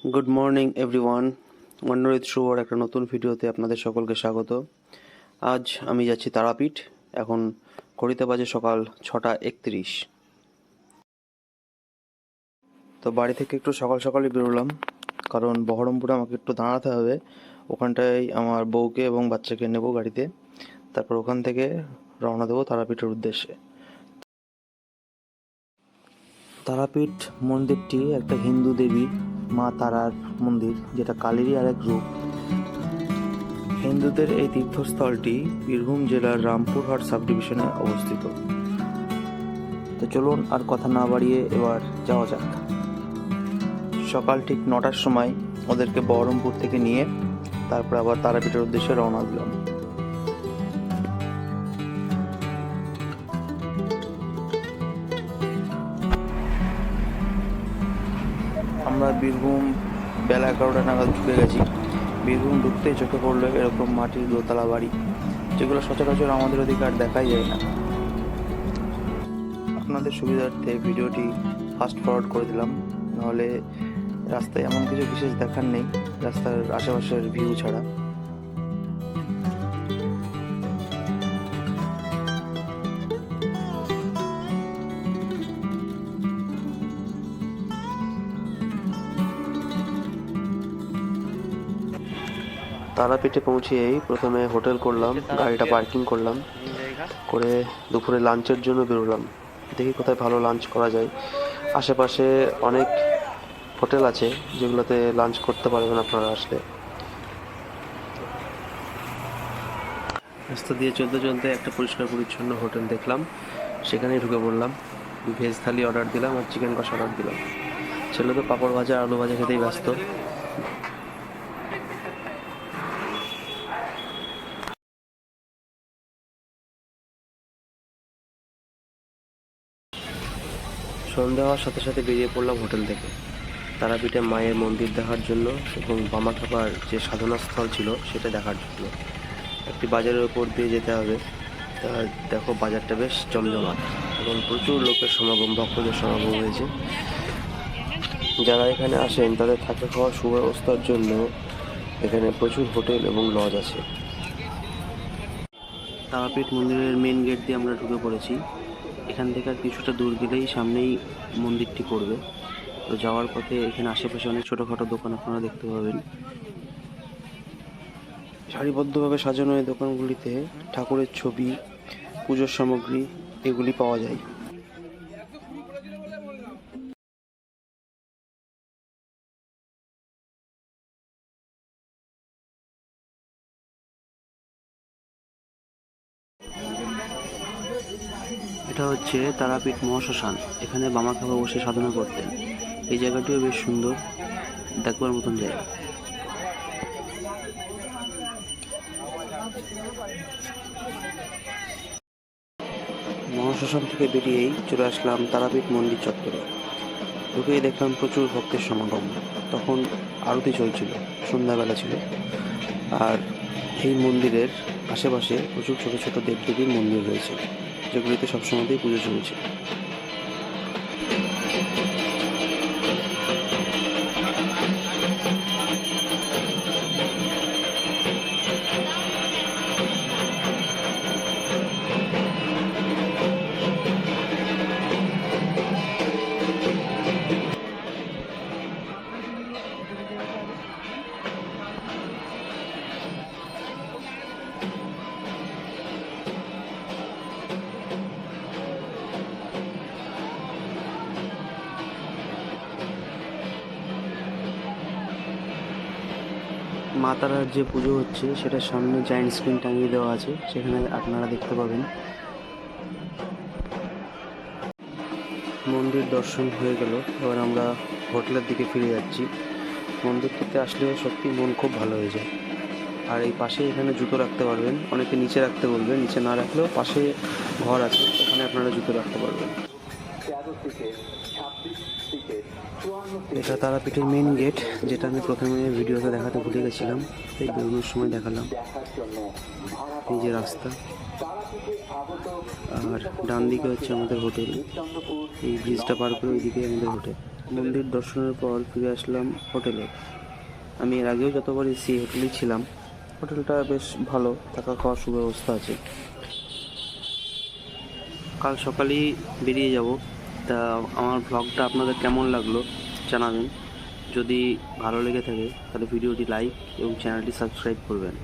Good morning everyone, মনোরীত শুভর একটা নতুন ভিডিওতে আপনাদের সকলকে স্বাগত। আজ আমি যাচ্ছি তারাপীঠ। এখন ঘড়িতে বাজে সকাল 6:31। তো বাড়ি থেকে একটু সকাল সকালই বেরোলাম, কারণ বহরমপুরে আমাকে একটু দাঁড়াতে হবে। ওখানটায় আমার বউকে এবং বাচ্চাকে নেব গাড়িতে, তারপর ওখান থেকে রওনা দেবো তারাপীঠের উদ্দেশ্যে। তারাপীঠ মন্দিরটি একটা হিন্দু দেবী মা তারার মন্দির, যেটা কালীরই আরেক রূপ। হিন্দুদের এই তীর্থস্থলটি বীরভূম জেলার রামপুরহাট সাব ডিভিশনে অবস্থিত। তো চলুন আর কথা না বাড়িয়ে এবার যাওয়া যাক। সকাল ঠিক 9টার সময় ওদেরকে বহরমপুর থেকে নিয়ে তারপর আবার তারাপীঠের উদ্দেশ্যে রওনা দিলাম। আমরা বীরভূম বেলা 11টা নাগাদ ঢুকে গেছি। বীরভূম ঢুকতেই চোখে পড়লো এরকম মাটির দোতলা বাড়ি, যেগুলো সচরাচর আমাদের ওদিকে আর দেখাই যায় না। আপনাদের সুবিধার্থে ভিডিওটি ফাস্ট ফরওয়ার্ড করে দিলাম, নাহলে রাস্তায় এমন কিছু বিশেষ দেখার নেই রাস্তার আশেপাশের ভিউ ছাড়া। তারাপীঠে পৌঁছেই প্রথমে হোটেল করলাম, গাড়িটা পার্কিং করলাম, করে দুপুরে লাঞ্চের জন্য বেরোলাম। দেখি কোথায় ভালো লাঞ্চ করা যায়। আশেপাশে অনেক হোটেল আছে যেগুলোতে লাঞ্চ করতে পারবেন আপনারা আসলে। রাস্তা দিয়ে চলতে চলতে একটা পরিষ্কার পরিচ্ছন্ন হোটেল দেখলাম, সেখানেই ঢুকে পড়লাম। ভেজ থালি অর্ডার দিলাম আর চিকেন কষা অর্ডার দিলাম। ছেলে তো পাঁপড় ভাজা আলু ভাজা খেতেই ব্যস্ত। সন্ধ্যা হওয়ার সাথে সাথে বেরিয়ে পড়লাম হোটেল থেকে তারাপীঠে মায়ের মন্দির দেখার জন্য এবং বামাখ্যাপার যে সাধনা স্থল ছিল সেটা দেখার জন্য। একটি বাজারের উপর দিয়ে যেতে হবে। দেখো বাজারটা বেশ জমজমাট, এবং প্রচুর লোকের সমাগম, ভক্তদের সমাগম হয়েছে। যারা এখানে আসেন তাদের থাকা খাওয়ার সুব্যবস্থার জন্য এখানে প্রচুর হোটেল এবং লজ আছে। তারাপীঠ মন্দিরের মেন গেট দিয়ে আমরা ঢুকে পড়েছি। এখান থেকে আর কিছুটা দূর গেলেই সামনেই মন্দিরটি পড়বে। তো যাওয়ার পথে এখানে আশেপাশে অনেক ছোটোখাটো দোকান আপনারা দেখতে পাবেন। সারিবদ্ধভাবে সাজানো এই দোকানগুলিতে ঠাকুরের ছবি, পুজোর সামগ্রী এগুলি পাওয়া যায়। এটা হচ্ছে তারাপীঠ মহাশ্মশান। এখানে বামাখ্যাপা বসে সাধনা করতেন। এই জায়গাটিও বেশ সুন্দর, দেখবার মতন জায়গা। মহাশ্মশান থেকে বেরিয়েই চলে আসলাম তারাপীঠ মন্দির চত্বরে। ঢুকেই দেখলাম প্রচুর ভক্তের সমাগম। তখন আরতি চলছিল, সন্ধ্যাবেলা ছিল। আর এই মন্দিরের আশেপাশে প্রচুর ছোট ছোট দেবদেবীর মন্দির রয়েছে, যেগুলিতে সবসময়তেই পুজো চলছে। মা তারার যে পুজো হচ্ছে সেটার সামনে জায়েন্ট স্ক্রিন টাঙিয়ে দেওয়া আছে, সেখানে আপনারা দেখতে পাবেন। মন্দির দর্শন হয়ে গেল, এবার আমরা হোটেলের দিকে ফিরে যাচ্ছি। মন্দিরটিতে আসলে সত্যি মন খুব ভালো হয়ে যায়। আর এই পাশে এখানে জুতো রাখতে পারবেন, অনেকে নিচে রাখতে বলবে, নিচে না রাখলেও পাশে ঘর আছে, ওখানে আপনারা জুতো রাখতে পারবেন। এটা তারাপীঠের মেন গেট, যেটা আমি প্রথমে ভিডিওতে দেখাতে ভুলে গেছিলাম, তাই বেরোনোর সময় দেখালাম। এই যে রাস্তা, আর ডান দিকে হচ্ছে আমাদের হোটেল। এই ব্রিজটা পার করে ওইদিকে আমাদের হোটেল। মন্দির দর্শনের পর ফিরে আসলাম হোটেলে। আমি এর আগেও যতবার এসেছি হোটেলেই ছিলাম। হোটেলটা বেশ ভালো, থাকা খাওয়ার সুব্যবস্থা আছে। কাল সকালেই বেরিয়ে যাব। তা আমার ভ্লগটা আপনাদের কেমন লাগলো জানাবেন। যদি ভালো লেগে থাকে তাহলে ভিডিওটি লাইক এবং চ্যানেলটি সাবস্ক্রাইব করবেন।